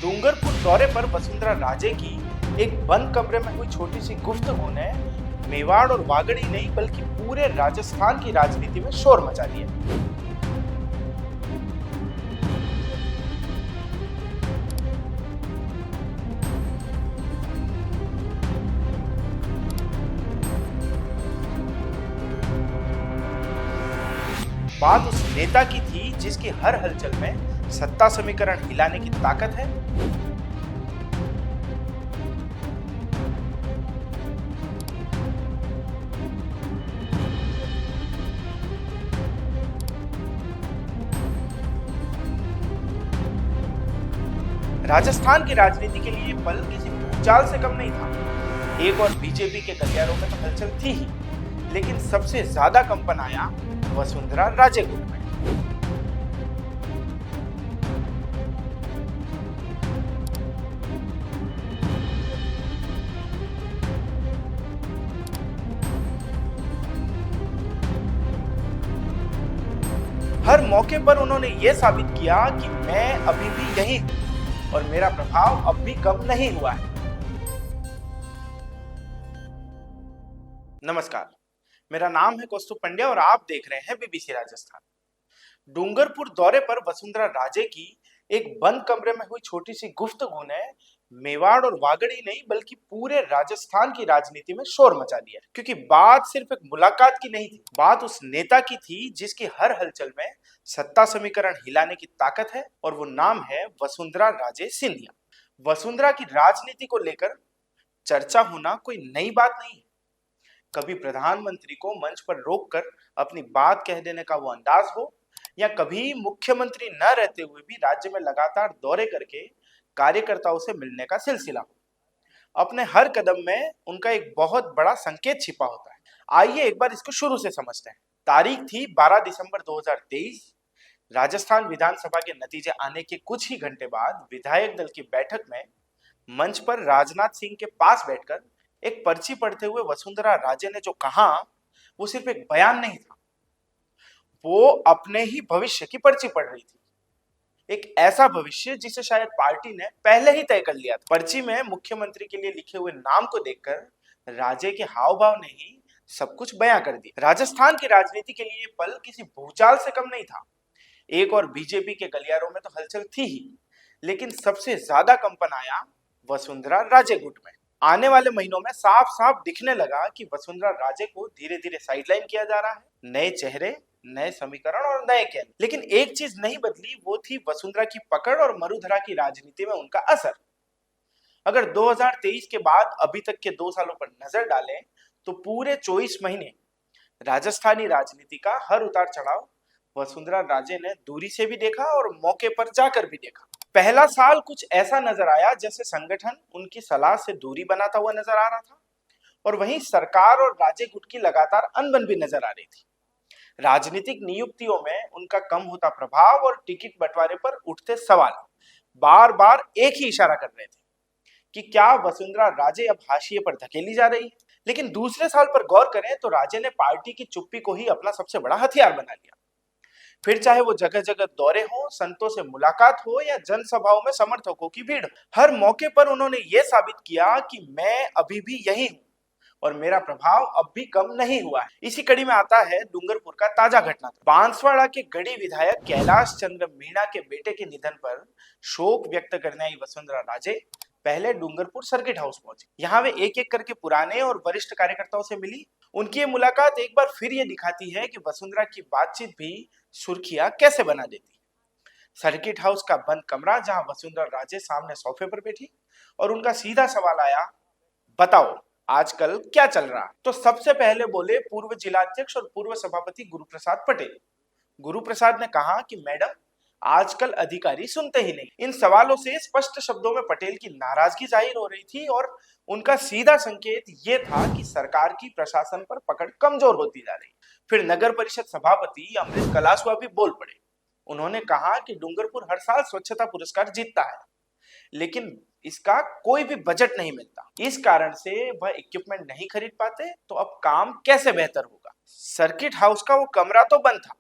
डूंगरपुर दौरे पर वसुंधरा राजे की एक बंद कमरे में हुई छोटी सी गुफ्तगू ने मेवाड़ और वागड़ ही नहीं बल्कि पूरे राजस्थान की राजनीति में शोर मचा दिया। बात उस नेता की थी जिसकी हर हलचल में सत्ता समीकरण हिलाने की ताकत है। राजस्थान की राजनीति के लिए ये पल किसी भूचाल से कम नहीं था। एक और बीजेपी के गलियारों में तो हलचल थी ही, लेकिन सबसे ज्यादा कंपन आया वसुंधरा राजे गुट में। हर मौके पर उन्होंने ये साबित किया कि मैं अभी भी यही हूं और मेरा प्रभाव अब भी कम नहीं हुआ है। नमस्कार, मेरा नाम है कौस्तुभ पंड्या और आप देख रहे हैं बीबीसी राजस्थान। डूंगरपुर दौरे पर वसुंधरा राजे की एक बंद कमरे में हुई छोटी सी गुफ्तगू ने मेवाड़ और वागड़ ही नहीं बल्कि पूरे राजस्थान की राजनीति में शोर मचा दिया। क्योंकि बात सिर्फ एक मुलाकात की नहीं थी, बात उस नेता की थी जिसकी हर हलचल में सत्ता समीकरण हिलाने की ताकत है और वो नाम है वसुंधरा राजे सिंधिया। वसुंधरा की राजनीति को लेकर चर्चा होना कोई नई बात नहीं है। कभी प्रधानमंत्री को मंच पर रोककर अपनी बात कह देने का वो अंदाज हो, या कभी मुख्यमंत्री न रहते हुए भी राज्य में लगातार दौरे करके कार्यकर्ताओं से मिलने का सिलसिला हो। अपने हर कदम में उनका एक बहुत बड़ा संकेत छिपा होता है। आइए एक बार इसको शुरू से समझते हैं। तारीख थी 12 दिसंबर 2023। राजस्थान विधानसभा के नतीजे आने के कुछ ही घंटे बाद विधायक दल की बैठक में मंच पर राजनाथ सिंह के पास बैठकर एक पर्ची पढ़ते हुए वसुंधरा राजे ने जो कहा वो सिर्फ एक बयान नहीं था, वो अपने ही भविष्य की पर्ची पढ़ रही थी। एक ऐसा भविष्य जिसे शायद पार्टी ने पहले ही तय कर लिया था। पर्ची में मुख्यमंत्री के लिए लिखे हुए नाम को देखकर राजे के हाव भाव ने ही सब कुछ बयां कर दिया। राजस्थान की राजनीति के लिए पल किसी भूचाल से कम नहीं था। एक और बीजेपी के गलियारों में तो हलचल थी ही, लेकिन सबसे ज्यादा कंपन आया वसुंधरा राजे गुट में। आने वाले महीनों में साफ साफ दिखने लगा कि वसुंधरा राजे को धीरे धीरे साइडलाइन किया जा रहा है। नए चेहरे, नए समीकरण और नए केंद्र। लेकिन एक चीज नहीं बदली, वो थी वसुंधरा की पकड़ और मरुधरा की राजनीति में उनका असर। अगर 2023 के बाद अभी तक के 2 सालों पर नजर डालें तो पूरे 24 महीने राजस्थानी राजनीति का हर उतार चढ़ाव वसुंधरा राजे ने दूरी से भी देखा और मौके पर जाकर भी देखा। पहला साल कुछ ऐसा नजर आया जैसे संगठन उनकी सलाह से दूरी बनाता हुआ नजर आ रहा था, और वहीं सरकार और राजे गुट की लगातार अनबन भी नजर आ रही थी। राजनीतिक नियुक्तियों में उनका कम होता प्रभाव और टिकट बंटवारे पर उठते सवाल बार बार एक ही इशारा कर रहे थे कि क्या वसुंधरा राजे अब हाशिए पर धकेली जा रही है। लेकिन दूसरे साल पर गौर करें तो राजे ने पार्टी की चुप्पी को ही अपना सबसे बड़ा हथियार बना लिया। फिर चाहे वो जगह जगह दौरे हो, संतों से मुलाकात हो या जनसभाओं में समर्थकों की भीड़, हर मौके पर उन्होंने ये साबित किया कि मैं अभी भी यही हूं और मेरा प्रभाव अब भी कम नहीं हुआ है। इसी कड़ी में आता है डूंगरपुर का ताजा घटना। बांसवाड़ा के गढ़ी विधायक कैलाश चंद्र मीणा के बेटे के निधन पर शोक व्यक्त करने आई वसुंधरा राजे पहले डूंगरपुर सर्किट हाउस पहुंची। यहाँ वे एक एक करके पुराने और वरिष्ठ कार्यकर्ताओं से मिली। उनकी ये मुलाकात एक बार फिर ये दिखाती है कि वसुंधरा की बातचीत भी सुर्खियां कैसे बना देती। सर्किट हाउस का बंद कमरा, जहां वसुंधरा राजे सामने सोफे पर बैठी और उनका सीधा सवाल आया, बताओ आजकल क्या चल रहा। तो सबसे पहले बोले पूर्व जिलाध्यक्ष और पूर्व सभापति गुरुप्रसाद पटेल। गुरुप्रसाद ने कहा कि मैडम, आजकल अधिकारी सुनते ही नहीं। इन सवालों से स्पष्ट शब्दों में पटेल की नाराजगी जाहिर हो रही थी और उनका सीधा संकेत ये था कि सरकार की प्रशासन पर पकड़ कमजोर होती जा रही। फिर नगर परिषद सभापति अमृत कलासवा भी बोल पड़े। उन्होंने कहा कि डूंगरपुर हर साल स्वच्छता पुरस्कार जीतता है, लेकिन इसका कोई भी बजट नहीं मिलता। इस कारण से वह इक्विपमेंट नहीं खरीद पाते, तो अब काम कैसे बेहतर होगा। सर्किट हाउस का वो कमरा तो बंद था,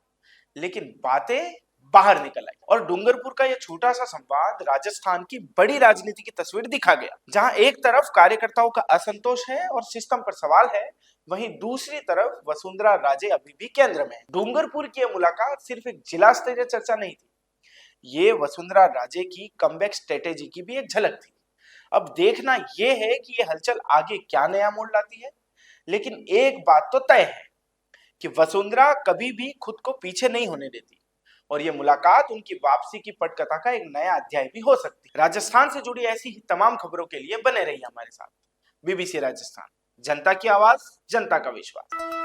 लेकिन बातें बाहर निकल आई और डूंगरपुर का यह छोटा सा संवाद राजस्थान की बड़ी राजनीति की तस्वीर दिखा गया, जहां एक तरफ कार्यकर्ताओं का असंतोष है और सिस्टम पर सवाल है, वहीं दूसरी तरफ वसुंधरा राजे अभी भी केंद्र में है। डूंगरपुर की यह मुलाकात सिर्फ एक जिला स्तरीय चर्चा नहीं थी, ये वसुंधरा राजे की कमबैक स्ट्रेटेजी की भी एक झलक थी। अब देखना यह है कि यह हलचल आगे क्या नया मोड़ लाती है, लेकिन एक बात तो तय है कि वसुंधरा कभी भी खुद को पीछे नहीं होने देती और यह मुलाकात उनकी वापसी की पटकथा का एक नया अध्याय भी हो सकती है। राजस्थान से जुड़ी ऐसी ही तमाम खबरों के लिए बने रहिए हमारे साथ। बीबीसी राजस्थान, जनता की आवाज, जनता का विश्वास।